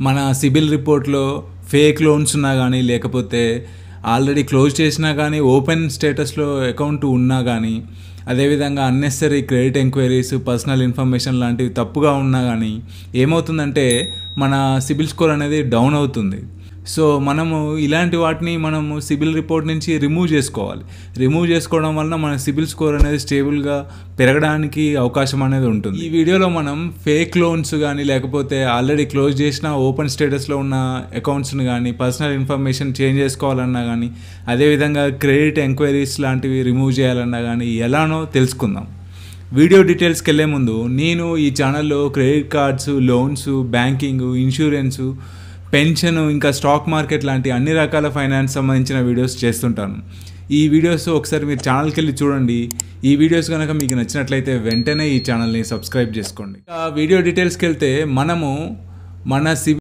మన సిబిల్ రిపోర్ట్లో fake loans ఉన్నా కానీ లేకపోతే ఆల్రెడీ క్లోజ్ చేసినా కానీ ఓపెన్ స్టేటస్లో అకౌంట్ ఉన్నా కానీ అదేవిధంగా unnecessary credit enquiries personal information లాంటివి తప్పుగా ఉన్నా కానీ ఏమవుతుందంటే మన సిబిల్ స్కోర్ అనేది డౌన్ అవుతుంది. సో మనము ఇలాంటి వాటిని మనము సిబిల్ రిపోర్ట్ నుంచి రిమూవ్ చేసుకోవాలి. రిమూవ్ చేసుకోవడం వలన మన సిబిల్ స్కోర్ అనేది స్టేబుల్గా పెరగడానికి అవకాశం అనేది ఉంటుంది. ఈ వీడియోలో మనం ఫేక్ లోన్స్ కానీ లేకపోతే ఆల్రెడీ క్లోజ్ చేసిన ఓపెన్ స్టేటస్లో ఉన్న అకౌంట్స్ని కానీ పర్సనల్ ఇన్ఫర్మేషన్ చేంజ్ చేసుకోవాలన్నా కానీ అదేవిధంగా క్రెడిట్ ఎంక్వైరీస్ లాంటివి రిమూవ్ చేయాలన్నా కానీ ఎలానో తెలుసుకుందాం. వీడియో డీటెయిల్స్కి వెళ్ళే ముందు నేను ఈ ఛానల్లో credit cards, loans, banking, insurance, pension, ఇంకా స్టాక్ మార్కెట్ లాంటి అన్ని రకాల ఫైనాన్స్ సంబంధించిన వీడియోస్ చేస్తుంటాను. ఈ వీడియోస్ ఒకసారి మీరు ఛానల్కి వెళ్ళి చూడండి. ఈ వీడియోస్ కనుక మీకు నచ్చినట్లయితే వెంటనే ఈ ఛానల్ని సబ్స్క్రైబ్ చేసుకోండి. వీడియో డీటెయిల్స్కి వెళ్తే మనము మన